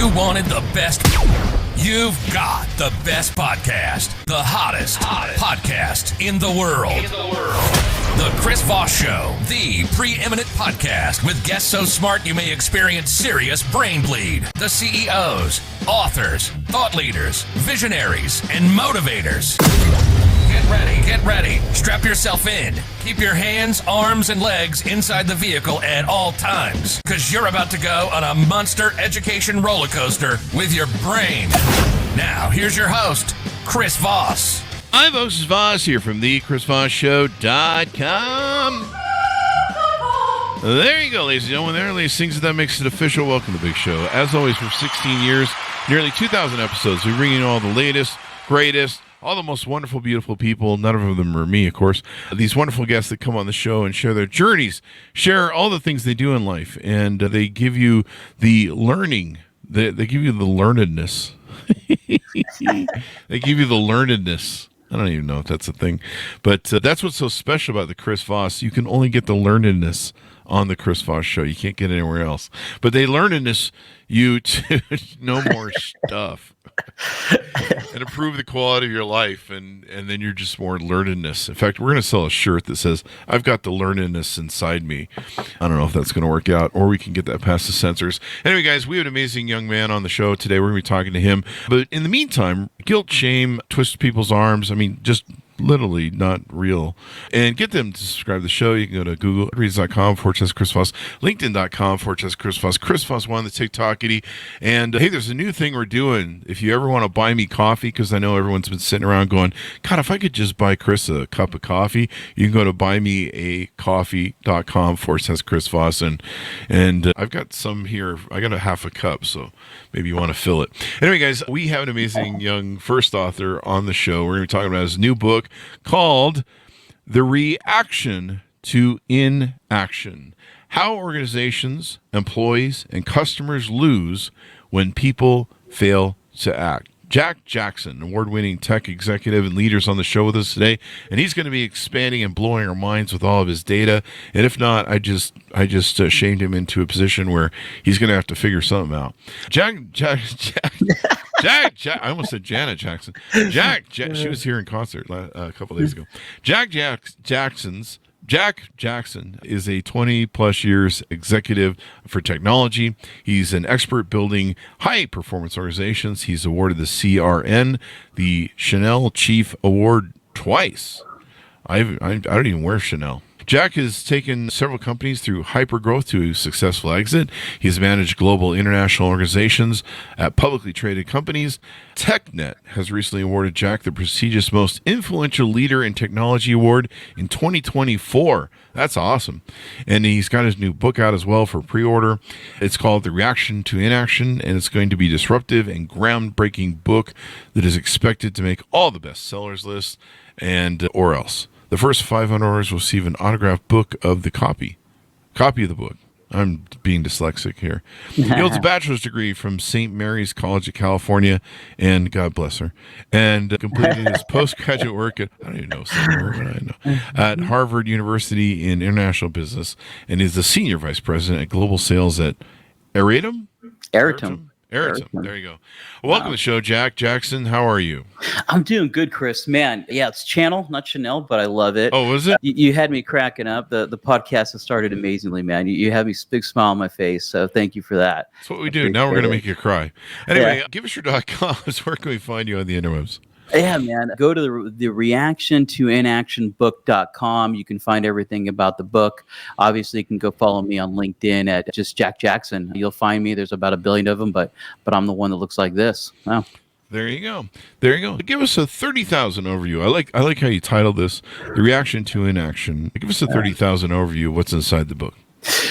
You wanted the best. You've got the best podcast. The hottest podcast in the world. The Chris Voss Show, the preeminent podcast with guests so smart you may experience serious brain bleed. The CEOs, authors, thought leaders, visionaries, and motivators. Get ready. Strap yourself in. Keep your hands, arms, and legs inside the vehicle at all times, because you're about to go on a monster education roller coaster with your brain. Now, here's your host, Chris Voss. Hi, folks. It's Voss here from the ChrisVossShow.com. There you go, ladies and gentlemen. There are these things that makes it official. Welcome to the big show. As always, for 16 years, nearly 2,000 episodes, we bring in all the latest, greatest, all the most wonderful, beautiful people. None of them are me, of course. These wonderful guests that come on the show and share their journeys, share all the things they do in life, and they give you the learning. They give you the learnedness. They give you the learnedness. I don't even know if that's a thing, but that's what's so special about the Chris Voss. You can only get the learnedness on the Chris Voss Show. You can't get it anywhere else. But they learnedness you to know more stuff and improve the quality of your life, and then you're just more learnedness. In fact, we're going to sell a shirt that says, I've got the learnedness inside me. I don't know if that's going to work out, or we can get that past the censors. Anyway, guys, we have an amazing young man on the show today. We're going to be talking to him. But in the meantime, guilt, shame, twist people's arms. I mean, just literally not real. And get them to subscribe to the show. You can go to Googlereads.com/Chris Voss, LinkedIn.com/Chris Voss, Chris Voss One, the TikTokity. And hey, there's a new thing we're doing. If you ever want to buy me coffee, because I know everyone's been sitting around going, God, if I could just buy Chris a cup of coffee, you can go to buymeacoffee.com/Chris Voss. And I've got some here. I got a half a cup, so maybe you want to fill it. Anyway, guys, we have an amazing young first author on the show. We're going to be talking about his new book called The Reaction to Inaction: How Organizations, Employees, and Customers Lose When People Fail to Act. Jack Jackson, award-winning tech executive and leaders on the show with us today, and he's going to be expanding and blowing our minds with all of his data. And if not, I just shamed him into a position where he's going to have to figure something out. Jack, I almost said Janet Jackson. She was here in concert a couple days ago. Jack Jackson is a 20-plus years executive for technology. He's an expert building high-performance organizations. He's awarded the CRN, the Chanel Chief Award, twice. I don't even wear Chanel. Jack has taken several companies through hypergrowth to successful exit. He's managed global international organizations at publicly traded companies. TechNet has recently awarded Jack the prestigious Most Influential Leader in Technology Award in 2024. That's awesome. And he's got his new book out as well for pre-order. It's called The Reaction to Inaction, and it's going to be a disruptive and groundbreaking book that is expected to make all the bestsellers lists and or else. The first 500 orders will receive an autographed book of the copy of the book. I'm being dyslexic here. He holds a bachelor's degree from St. Mary's College of California, and God bless her, and completed his postgraduate work at, I don't even know St. Mary, but I know, at Harvard University in International Business, and is the Senior Vice President at Global Sales at Aritum. There you go. Welcome to the show, Jack Jackson. How are you? I'm doing good, Chris. Man, yeah, it's Channel, not Chanel, but I love it. Oh, was it? You had me cracking up. The podcast has started amazingly, man. You had me big smile on my face, so thank you for that. That's what we do. Now we're going to make you cry. Anyway, give us your .coms. Where can we find you on the interwebs? Yeah, man. Go to the reaction to inactionbook.com. You can find everything about the book. Obviously, you can go follow me on LinkedIn at just Jack Jackson. You'll find me. There's about 1 billion of them, but I'm the one that looks like this. Wow. There you go. Give us a 30,000 overview. I like how you titled this, The Reaction to Inaction. Give us a 30,000 overview of what's inside the book.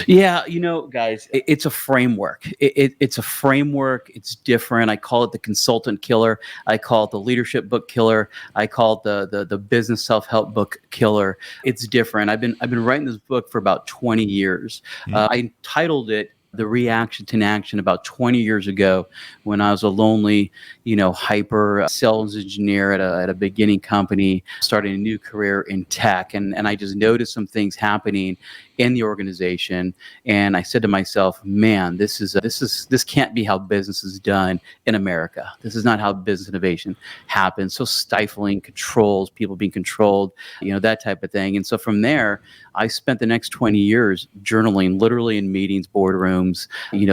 Yeah, guys, it's a framework. It's a framework. It's different. I call it the consultant killer. I call it the leadership book killer. I call it the business self-help book killer. It's different. I've been writing this book for about 20 years. I titled it The Reaction to Inaction about 20 years ago when I was a lonely, hyper sales engineer at a beginning company, starting a new career in tech. And I just noticed some things happening in the organization. And I said to myself, man, this can't be how business is done in America. This is not how business innovation happens. So stifling, controls, people being controlled, that type of thing. And so from there, I spent the next 20 years journaling, literally in meetings, boardrooms,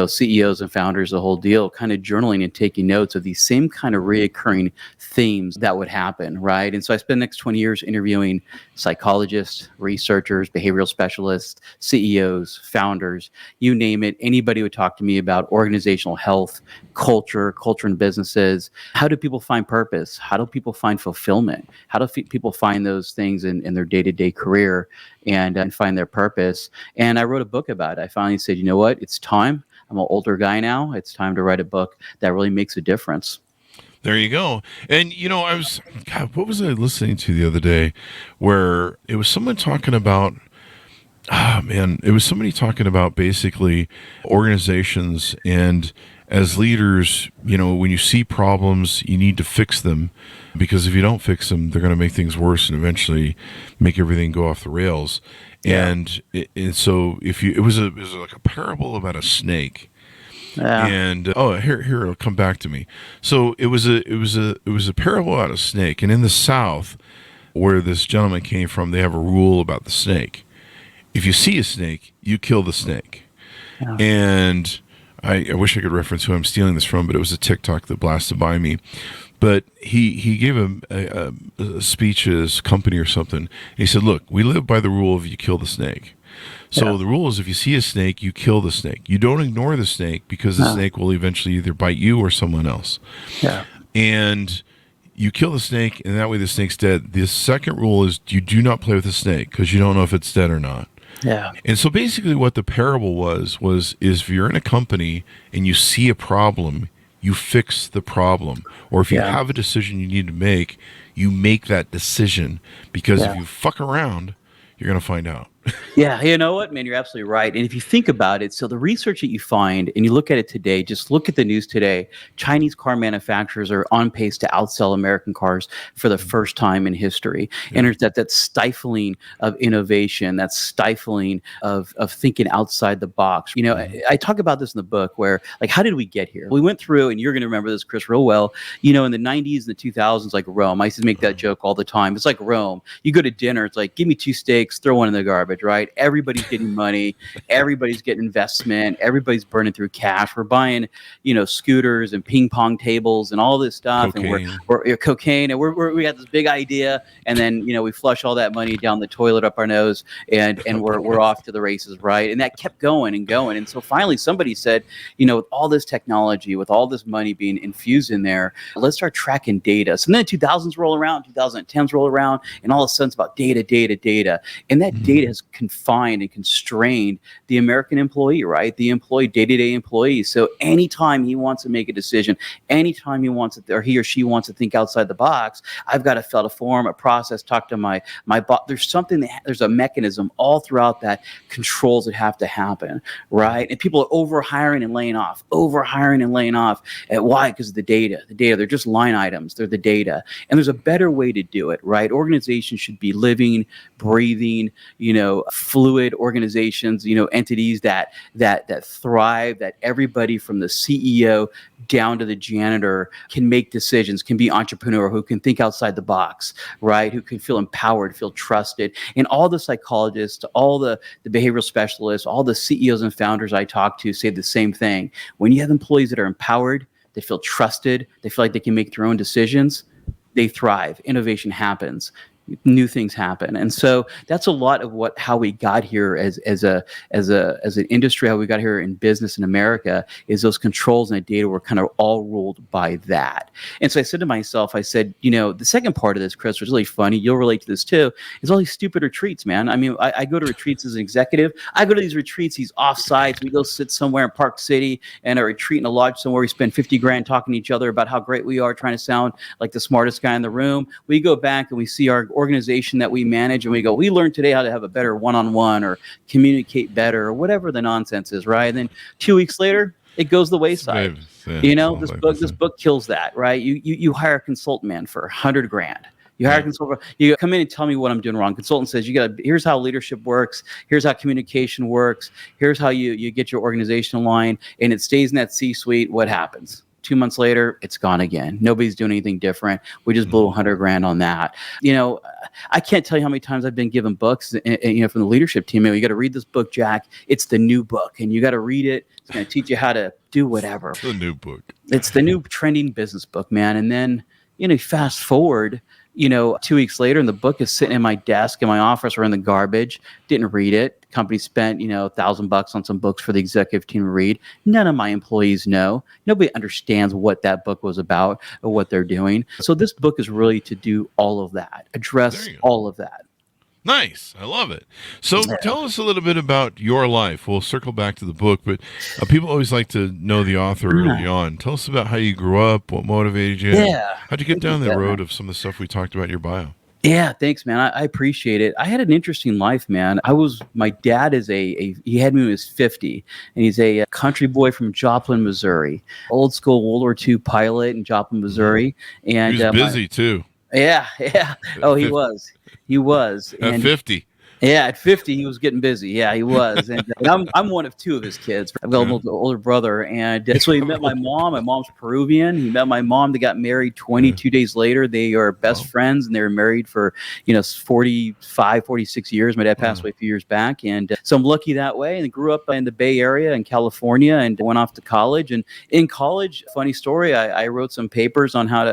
CEOs and founders, the whole deal, kind of journaling and taking notes of these same kind of reoccurring themes that would happen, right? And so I spent the next 20 years interviewing psychologists, researchers, behavioral specialists, CEOs, founders, you name it. Anybody would talk to me about organizational health, culture in businesses. How do people find purpose? How do people find fulfillment? How do people find those things in their day-to-day career and find their purpose? And I wrote a book about it. I finally said, you know what? It's time. I'm an older guy now. It's time to write a book that really makes a difference. There you go. And, what was I listening to the other day where it was someone talking about, it was somebody talking about basically organizations, and as leaders, when you see problems, you need to fix them, because if you don't fix them, they're going to make things worse and eventually make everything go off the rails. Yeah. And so it was like a parable about a snake. Yeah. And here it'll come back to me. So it was a parable about a snake, and in the South, where this gentleman came from, they have a rule about the snake. If you see a snake, you kill the snake. Yeah. And I wish I could reference who I'm stealing this from, but it was a TikTok that blasted by me. But he gave a speech at his company or something. He said, look, we live by the rule of you kill the snake. So the rule is, if you see a snake, you kill the snake. You don't ignore the snake, because the snake will eventually either bite you or someone else. Yeah. And you kill the snake, and that way the snake's dead. The second rule is you do not play with the snake, because you don't know if it's dead or not. Yeah. And so basically what the parable was if you're in a company and you see a problem, you fix the problem. Or if you have a decision you need to make, you make that decision, because if you fuck around, you're going to find out. Yeah, you know what, man, you're absolutely right. And if you think about it, so the research that you find, and you look at it today, just look at the news today, Chinese car manufacturers are on pace to outsell American cars for the first time in history. Yeah. And there's that stifling of innovation, that stifling of thinking outside the box. I talk about this in the book where, like, how did we get here? We went through, and you're going to remember this, Chris, real well, in the 90s and the 2000s, like Rome. I used to make that joke all the time. It's like Rome. You go to dinner, it's like, give me 2 steaks, throw one in the garbage. Right? Everybody's getting money. Everybody's getting investment. Everybody's burning through cash. We're buying, scooters and ping pong tables and all this stuff. Cocaine. And we're cocaine. And we got this big idea. And then, we flush all that money down the toilet up our nose, and we're off to the races. Right. And that kept going and going. And so finally somebody said, with all this technology, with all this money being infused in there, let's start tracking data. So then 2000s roll around, 2010s roll around, and all of a sudden it's about data. And that data has confined and constrained the American employee, right? The employee, day-to-day employee. So anytime he wants to make a decision, anytime he wants to, or he or she wants to think outside the box, I've got to fill out a form, a process, talk to my boss. There's a mechanism all throughout that controls that have to happen, right? And people are over-hiring and laying off. And why? Because of the data. They're just line items. They're the data. And there's a better way to do it, right? Organizations should be living, breathing, fluid organizations, entities that thrive, that everybody from the CEO down to the janitor can make decisions, can be entrepreneur, who can think outside the box, right? Who can feel empowered, feel trusted. And all the psychologists, all the behavioral specialists, all the CEOs and founders I talk to say the same thing. When you have employees that are empowered, they feel trusted, they feel like they can make their own decisions, they thrive. Innovation happens. New things happen. And so that's a lot of how we got here as an industry, how we got here in business in America, is those controls and the data were kind of all ruled by that. And so I said to myself, the second part of this, Chris, was really funny. You'll relate to this too, is all these stupid retreats, man. I mean, I go to retreats as an executive. I go to these retreats, these offsites. We go sit somewhere in Park City and a retreat in a lodge somewhere. We spend $50,000 talking to each other about how great we are, trying to sound like the smartest guy in the room. We go back and we see our organization that we manage, and we go, we learned today how to have a better one-on-one or communicate better or whatever the nonsense is, right? And then 2 weeks later, it goes the wayside. This book kills that, right? You hire a consultant man for $100,000. You hire a consultant. You come in and tell me what I'm doing wrong. Consultant says, here's how leadership works. Here's how communication works. Here's how you get your organization aligned, and it stays in that C-suite. What happens? 2 months later, it's gone again. Nobody's doing anything different. We just blew $100,000 on that. I can't tell you how many times I've been given books, from the leadership team. You got to read this book, Jack. It's the new book, and you got to read it. It's going to teach you how to do whatever. The new book. It's the new trending business book, man. And then, fast forward, 2 weeks later, and the book is sitting in my desk in my office or in the garbage. Didn't read it. Company spent, $1,000 on some books for the executive team to read. None of my employees know. Nobody understands what that book was about or what they're doing. So this book is really to do all of that, address all of that. Nice. I love it. So tell us a little bit about your life. We'll circle back to the book, but people always like to know the author early on. Tell us about how you grew up, what motivated you. Yeah. How'd you get down that road of some of the stuff we talked about in your bio? Yeah, thanks, man. I appreciate it. I had an interesting life, man. My dad is he had me when he was 50, and he's a country boy from Joplin, Missouri. Old school World War II pilot in Joplin, Missouri. And he was busy too. Yeah. Oh, he was. At 50. Yeah, at 50, he was getting busy. Yeah, he was. And I'm one of two of his kids. I've got a little older brother. And so he met my mom. My mom's Peruvian. He met my mom. They got married 22 days later. They are best friends, and they were married for, 45, 46 years. My dad passed away a few years back. And so I'm lucky that way. And I grew up in the Bay Area in California and went off to college. And in college, funny story, I wrote some papers on how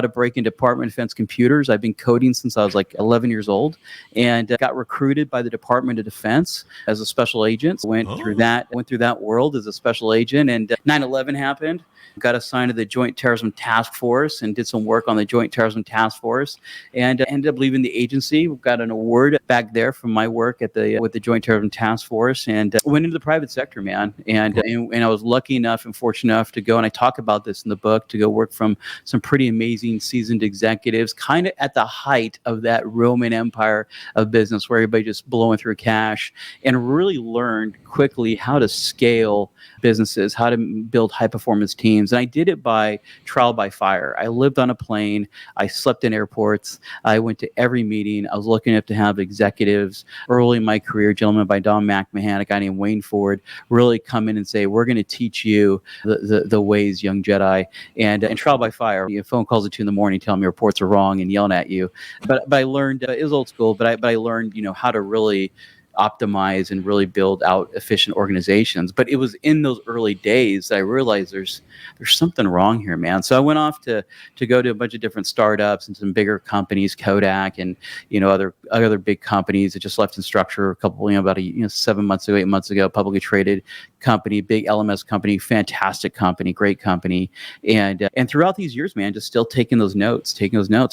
to break into Department of Defense computers. I've been coding since I was like 11 years old, and got recruited by the Department of Defense as a special agent. Went through that world as a special agent, and 9/11 happened. Got assigned to the Joint Terrorism Task Force and did some work on the Joint Terrorism Task Force, and ended up leaving the agency. Got an award back there from my work with the Joint Terrorism Task Force, and went into the private sector, man. And I was lucky enough and fortunate enough to go, and I talk about this in the book, to go work from some pretty amazing seasoned executives, kind of at the height of that Roman Empire of business, where everybody just blowing through cash, and really learned quickly how to scale businesses, how to build high performance teams. And I did it by trial by fire. I lived on a plane. I slept in airports. I went to every meeting. I was lucky enough to have executives early in my career, gentlemen by Don McMahon, a guy named Wayne Ford, really come in and say, we're going to teach you the ways, young Jedi. And trial by fire. Your phone calls at 2 a.m, telling me your reports are wrong and yelling at you. But I learned, it was old school, but I learned, how to really optimize and really build out efficient organizations. But it was in those early days that I realized there's something wrong here, man. So I went off to go to a bunch of different startups and some bigger companies, Kodak and other big companies that just left in structure a couple, about 7 months ago, 8 months ago, publicly traded company, big LMS company, fantastic company, great company. And throughout these years, man, just still taking those notes.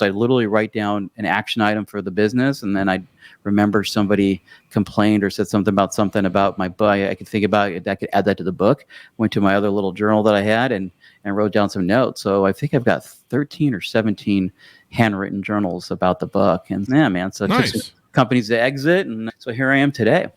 I literally write down an action item for the business, and then I remember somebody complained or said something about my book. I could think about it. I could add that to the book. Went to my other little journal that I had and wrote down some notes. So I think I've got 13 or 17 handwritten journals about the book. And yeah, man. So it took some companies to exit. And so here I am today.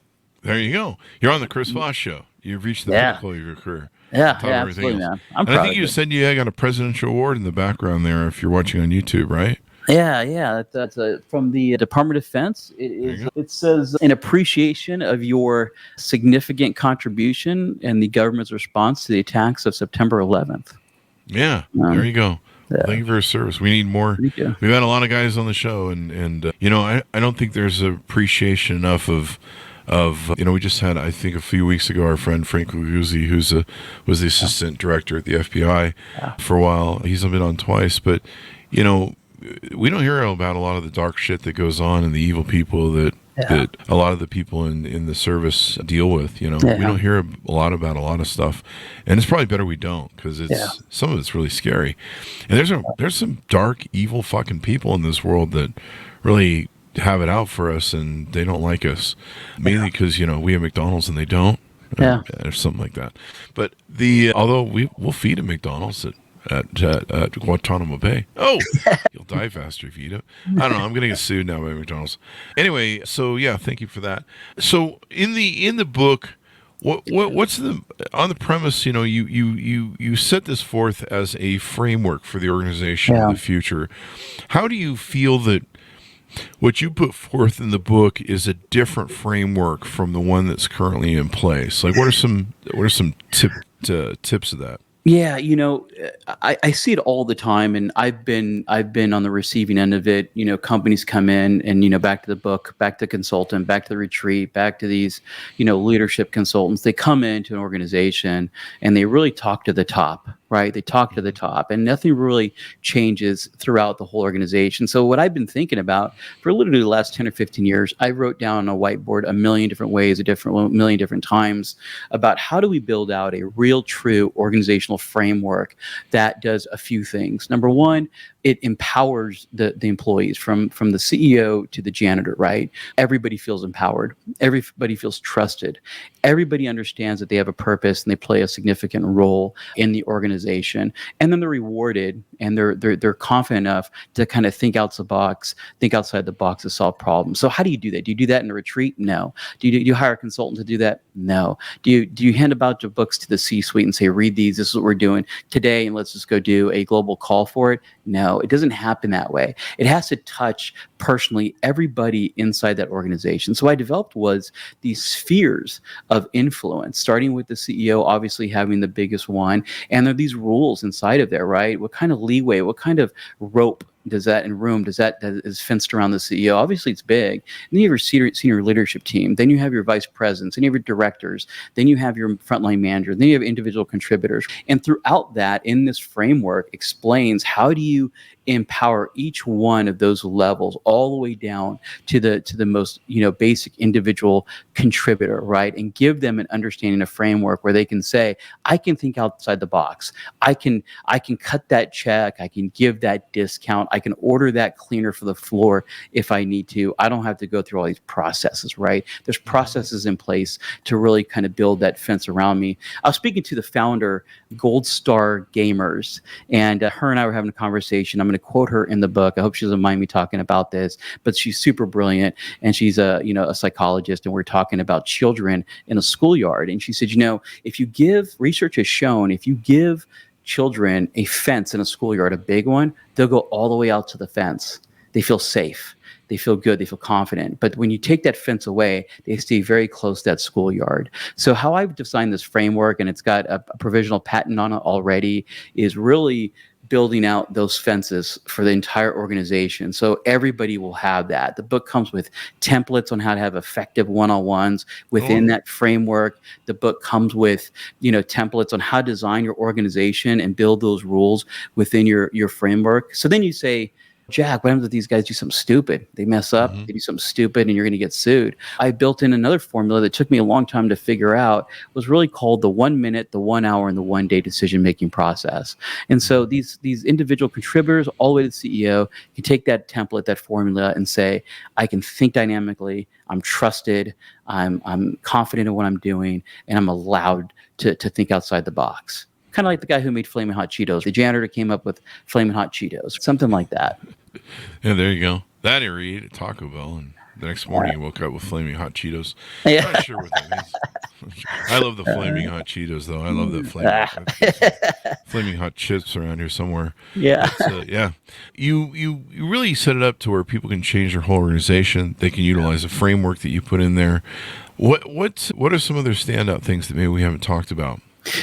There you go. You're on the Chris Voss Show. You've reached the pinnacle of your career. Yeah, absolutely, man. I'm proud. I think you said you got a presidential award in the background there if you're watching on YouTube, right? Yeah. That's from the Department of Defense. It says an appreciation of your significant contribution and the government's response to the attacks of September 11th. Yeah, there you go. Yeah. Thank you for your service. We need more. We've had a lot of guys on the show, and I don't think there's appreciation enough of we just had, I think a few weeks ago, our friend Frank Luguzzi, was the assistant director at the FBI for a while. He's been on twice, but we don't hear about a lot of the dark shit that goes on and the evil people that a lot of the people in the service deal with. We don't hear a lot about a lot of stuff, and it's probably better we don't, because some of it's really scary. And there's some dark, evil fucking people in this world that really have it out for us, and they don't like us, mainly because we have McDonald's and they don't, or something like that. But although we'll feed at McDonald's at Guantanamo Bay. Oh, you'll die faster if you eat it. I don't know. I'm going to get sued now by McDonald's. Anyway, so yeah, thank you for that. So in the book, What's the on the premise? You set this forth as a framework for the organization of the future. How do you feel that what you put forth in the book is a different framework from the one that's currently in place? Like, what are some tips of that? Yeah, I see it all the time, and I've been on the receiving end of it. Companies come in and back to the book, back to consultant, back to the retreat, back to these leadership consultants. They come into an organization and they really talk to the top, right? They talk to the top, and nothing really changes throughout the whole organization. So what I've been thinking about for literally the last 10 or 15 years, I wrote down on a whiteboard a million different ways, a million different times about how do we build out a real, true organizational framework that does a few things. Number one, it empowers the employees from the CEO to the janitor, right? Everybody feels empowered. Everybody feels trusted. Everybody understands that they have a purpose and they play a significant role in the organization. And then they're rewarded and they're confident enough to kind of think outside the box to solve problems. So how do you do that? Do you do that in a retreat? No. Do you hire a consultant to do that? No. Do you hand a bunch of books to the C-suite and say, read these, this is what we're doing today, and let's just go do a global call for it? No, it doesn't happen that way. It has to touch personally everybody inside that organization. So what I developed was these spheres of influence, starting with the CEO, obviously having the biggest one. And there are these rules inside of there, right? What kind of leeway, what kind of rope does that is fenced around the CEO? Obviously, it's big. And then you have your senior leadership team. Then you have your vice presidents. Then you have your directors. Then you have your frontline manager. Then you have individual contributors. And throughout that, in this framework, explains how do you empower each one of those levels all the way down to the most basic individual contributor, right? And give them an understanding, a framework where they can say, I can think outside the box. I can cut that check. I can give that discount. I can order that cleaner for the floor if I need to. I don't have to go through all these processes, right? There's processes in place to really kind of build that fence around me. I was speaking to the founder, Gold Star Gamers, and her and I were having a conversation. I'm going to quote her in the book. I hope she doesn't mind me talking about this, but she's super brilliant, and she's a psychologist, and we're talking about children in a schoolyard. And she said, research has shown, if you give children a fence in a schoolyard, a big one, they'll go all the way out to the fence. They feel safe. They feel good. They feel confident. But when you take that fence away, they stay very close to that schoolyard. So how I've designed this framework, and it's got a provisional patent on it already, is really building out those fences for the entire organization. So everybody will have that. The book comes with templates on how to have effective one-on-ones within that framework. The book comes with, templates on how to design your organization and build those rules within your framework. So then you say, Jack, what happens if these guys do something stupid? They mess up, they do something stupid, and you're going to get sued. I built in another formula that took me a long time to figure out. It was really called the 1 minute, the 1 hour, and the 1 day decision-making process. And so these individual contributors, all the way to the CEO, can take that template, that formula, and say, I can think dynamically, I'm trusted, I'm confident in what I'm doing, and I'm allowed to think outside the box. Kind of like the guy who made Flaming Hot Cheetos. The janitor came up with Flaming Hot Cheetos, something like that. Yeah, there you go. That or he ate at Taco Bell, and the next morning he woke up with Flaming Hot Cheetos. Yeah. I'm not sure what that means. I love the Flaming Hot Cheetos, though. I love that Flaming Hot chips around here somewhere. Yeah. Yeah. You really set it up to where people can change their whole organization. They can utilize a framework that you put in there. What are some other standout things that maybe we haven't talked about?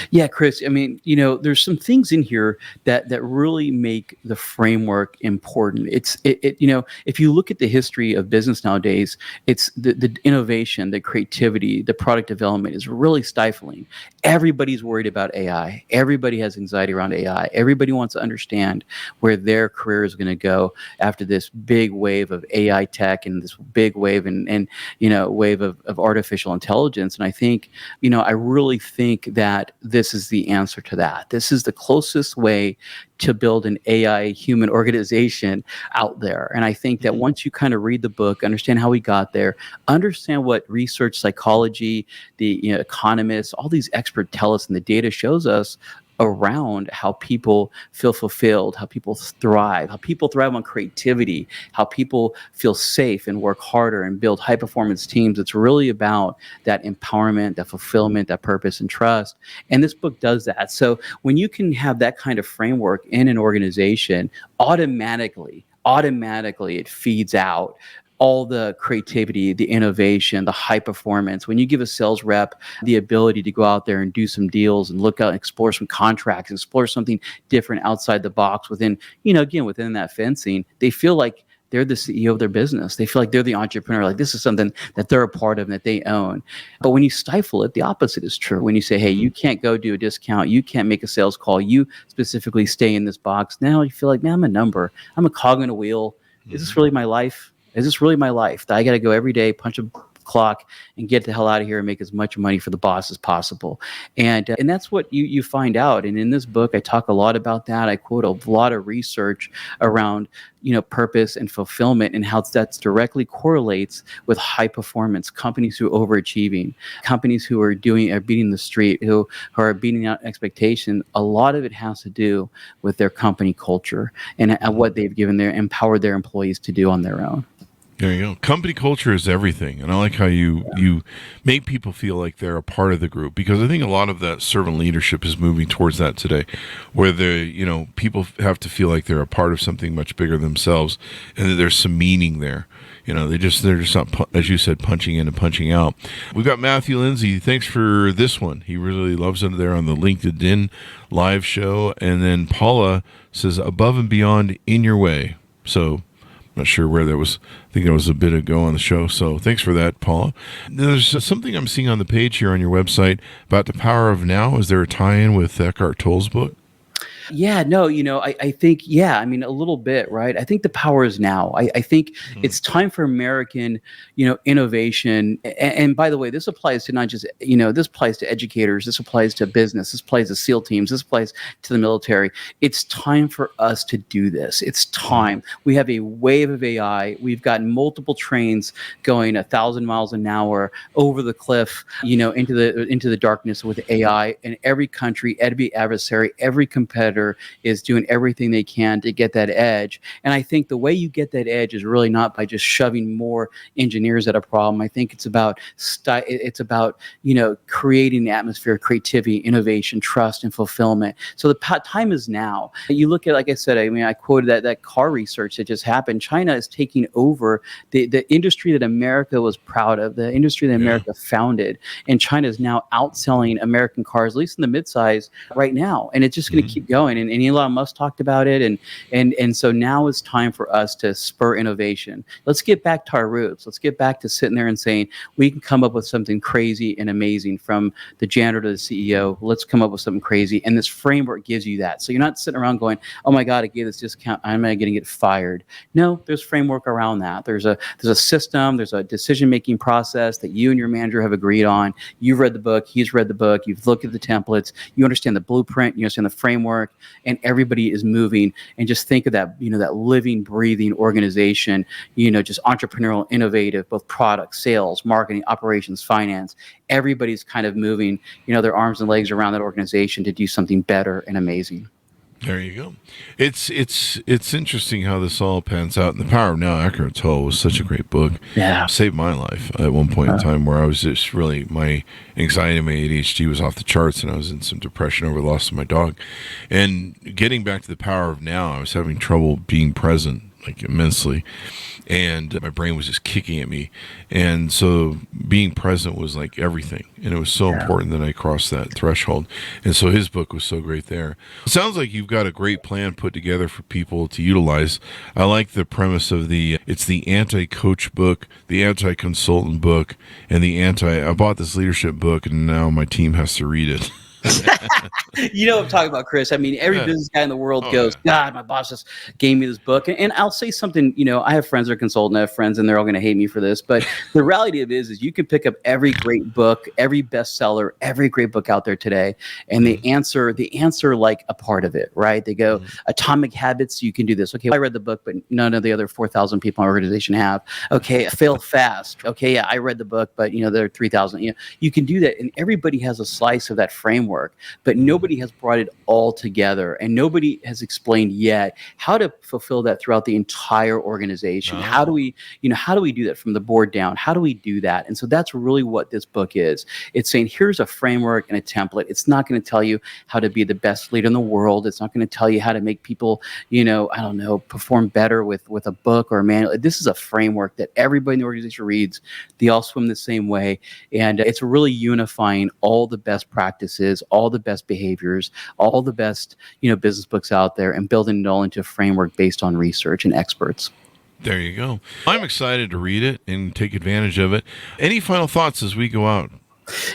Yeah, Chris, I mean, there's some things in here that really make the framework important. If you look at the history of business nowadays, it's the innovation, the creativity, the product development is really stifling. Everybody's worried about AI. Everybody has anxiety around AI. Everybody wants to understand where their career is going to go after this big wave of AI tech and this big wave and wave of artificial intelligence. And I think, I really think that this is the answer to that. This is the closest way to build an AI human organization out there. And I think that once you kind of read the book, understand how we got there, understand what research, psychology, the economists, all these experts tell us, and the data shows us, around how people feel fulfilled, how people thrive on creativity, how people feel safe and work harder and build high performance teams. It's really about that empowerment, that fulfillment, that purpose and trust. And this book does that. So when you can have that kind of framework in an organization, automatically it feeds out all the creativity, the innovation, the high performance. When you give a sales rep the ability to go out there and do some deals and look out and explore some contracts, explore something different outside the box within, within that fencing, they feel like they're the CEO of their business. They feel like they're the entrepreneur. Like this is something that they're a part of and that they own. But when you stifle it, the opposite is true. When you say, hey, you can't go do a discount, you can't make a sales call, you specifically stay in this box. Now you feel like, man, I'm a number. I'm a cog in a wheel. Is this really my life? Is this really my life? I got to go every day, punch a clock, and get the hell out of here and make as much money for the boss as possible. And that's what you find out. And in this book, I talk a lot about that. I quote a lot of research around purpose and fulfillment and how that directly correlates with high performance companies who are overachieving, companies who are beating the street, who are beating out expectation. A lot of it has to do with their company culture and what they've empowered their employees to do on their own. There you go. Company culture is everything. And I like how you make people feel like they're a part of the group, because I think a lot of that servant leadership is moving towards that today, where people have to feel like they're a part of something much bigger themselves and that there's some meaning there. They're just not, as you said, punching in and punching out. We've got Matthew Lindsay. Thanks for this one. He really loves it there on the LinkedIn live show. And then Paula says, above and beyond, in your way. So not sure where that was. I think it was a bit ago on the show. So thanks for that, Paula. There's something I'm seeing on the page here on your website about the power of now. Is there a tie-in with Eckhart Tolle's book? Yeah, no, I think, a little bit, right? I think the power is now. I think it's time for American, innovation. And by the way, this applies to not just, this applies to educators. This applies to business. This applies to SEAL teams. This applies to the military. It's time for us to do this. It's time. We have a wave of AI. We've got multiple trains going 1,000 miles an hour over the cliff, into the darkness with AI. And every country, every adversary, every competitor is doing everything they can to get that edge. And I think the way you get that edge is really not by just shoving more engineers at a problem. I think it's about creating the atmosphere of creativity, innovation, trust, and fulfillment. So the time is now. You look at, like I said, I quoted that car research that just happened. China is taking over the industry that America was proud of, the industry that America founded. And China is now outselling American cars, at least in the midsize right now. And it's just going to keep going. And Elon Musk talked about it. And so now it's time for us to spur innovation. Let's get back to our roots. Let's get back to sitting there and saying, we can come up with something crazy and amazing, from the janitor to the CEO. Let's come up with something crazy. And this framework gives you that. So you're not sitting around going, oh my God, I gave this discount, I'm not going to get fired. No, there's framework around that. There's a system, there's a decision-making process that you and your manager have agreed on. You've read the book, he's read the book, you've looked at the templates, you understand the blueprint, you understand the framework, and everybody is moving. And just think of that, that living, breathing organization, just entrepreneurial, innovative, both product, sales, marketing, operations, finance. Everybody's kind of moving, their arms and legs around that organization to do something better and amazing. There you go. It's interesting how this all pans out. And The Power of Now, Eckhart Tolle, was such a great book. Yeah. Saved my life at one point in time, where I was just really, my anxiety and my ADHD was off the charts, and I was in some depression over the loss of my dog. And getting back to the power of now, I was having trouble being present, like immensely. And my brain was just kicking at me. And so being present was like everything. And it was so important that I crossed that threshold. And so his book was so great there. It sounds like you've got a great plan put together for people to utilize. I like the premise of it's the anti-coach book, the anti-consultant book, and I bought this leadership book, and now my team has to read it. You know what I'm talking about, Chris. I mean, every business guy in the world goes, God, my boss just gave me this book. And I'll say something, I have friends that are consultants, I have friends, and they're all going to hate me for this. But the reality of it is you can pick up every great book, every bestseller, every great book out there today, and they answer like a part of it, right? They go, Atomic Habits, you can do this. Okay, I read the book, but none of the other 4,000 people in our organization have. Okay, Fail Fast. Okay, yeah, I read the book, but there are 3,000. You can do that, and everybody has a slice of that framework. framework, but nobody has brought it all together, and nobody has explained yet how to fulfill that throughout the entire organization. How do we do that from the board down? How do we do that? And so that's really what this book is. It's saying, here's a framework and a template. It's not going to tell you how to be the best leader in the world. It's not going to tell you how to make people, perform better with a book or a manual. This is a framework that everybody in the organization reads. They all swim the same way. And it's really unifying all the best practices, all the best behaviors, all the best, business books out there, and building it all into a framework based on research and experts. There you go. I'm excited to read it and take advantage of it. Any final thoughts as we go out?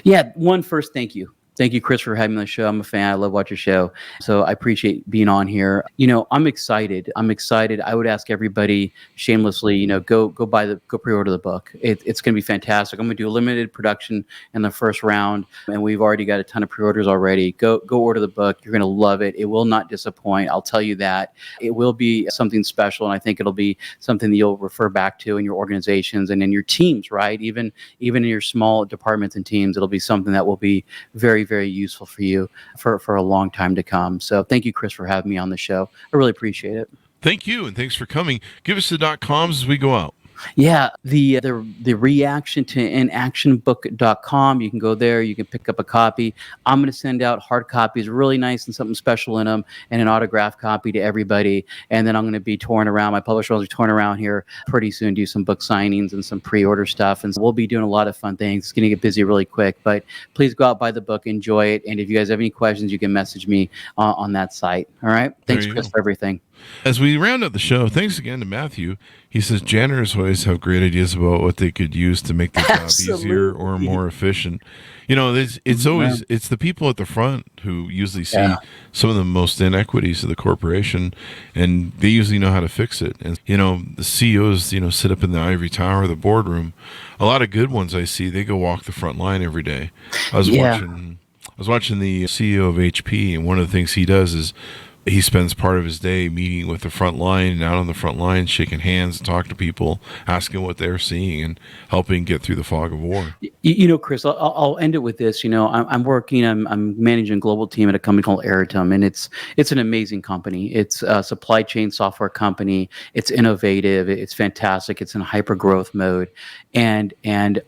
Yeah. First, thank you. Thank you, Chris, for having me on the show. I'm a fan. I love watching your show. So I appreciate being on here. I'm excited. I would ask everybody shamelessly, go pre-order the book. It's going to be fantastic. I'm going to do a limited production in the first round, and we've already got a ton of pre-orders already. Go order the book. You're going to love it. It will not disappoint. I'll tell you that. It will be something special, and I think it'll be something that you'll refer back to in your organizations and in your teams, right? Even in your small departments and teams, it'll be something that will be very, very useful for you for a long time to come. So thank you, Chris, for having me on the show. I really appreciate it. Thank you, and thanks for coming. Give us the .coms as we go out. Yeah, the reaction to inactionbook.com. You can go there. You can pick up a copy. I'm going to send out hard copies, really nice and something special in them, and an autographed copy to everybody. And then I'm going to be touring around. My publisher will be touring around here pretty soon, do some book signings and some pre-order stuff. And so we'll be doing a lot of fun things. It's going to get busy really quick. But please go out, buy the book, enjoy it. And if you guys have any questions, you can message me on that site. All right? Thanks, Chris, for everything. As we round up the show, thanks again to Matthew. He says janitors always have great ideas about what they could use to make their job easier or more efficient. It's always it's the people at the front who usually see some of the most inequities of the corporation, and they usually know how to fix it. And the CEOs sit up in the ivory tower of the boardroom. A lot of good ones I see, they go walk the front line every day. I was watching the CEO of HP, and one of the things he does is he spends part of his day meeting with the front line and out on the front line, shaking hands, talking to people, asking what they're seeing, and helping get through the fog of war. Chris, I'll end it with this. I'm managing a global team at a company called Eritum, and it's an amazing company. It's a supply chain software company. It's innovative. It's fantastic. It's in hyper growth mode, and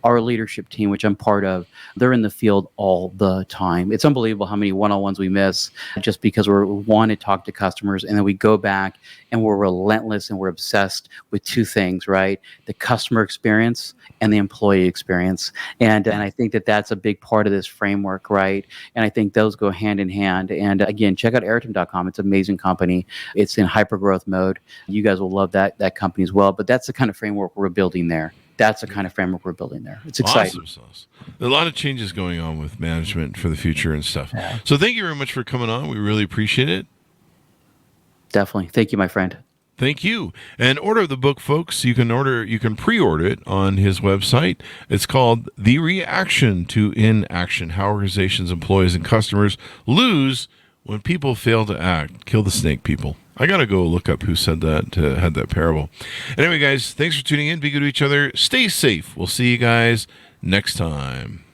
our leadership team, which I'm part of, they're in the field all the time. It's unbelievable how many one-on-ones we miss just because we want to talk to customers, and then we go back and we're relentless and we're obsessed with two things, right? The customer experience and the employee experience. And I think that's a big part of this framework, right? And I think those go hand in hand. And again, check out Eritum.com. It's an amazing company. It's in hyper growth mode. You guys will love that company as well. But that's the kind of framework we're building there. That's the kind of framework we're building there. It's exciting. Awesome. A lot of changes going on with management for the future and stuff. Yeah. So thank you very much for coming on. We really appreciate it. Definitely. Thank you, my friend. Thank you. And order the book, folks. You can pre-order it on his website. It's called The Reaction to Inaction: How Organizations, Employees, and Customers Lose When People Fail to Act. Kill the snake, people. I got to go look up who said that, had that parable. Anyway, guys, thanks for tuning in. Be good to each other. Stay safe. We'll see you guys next time.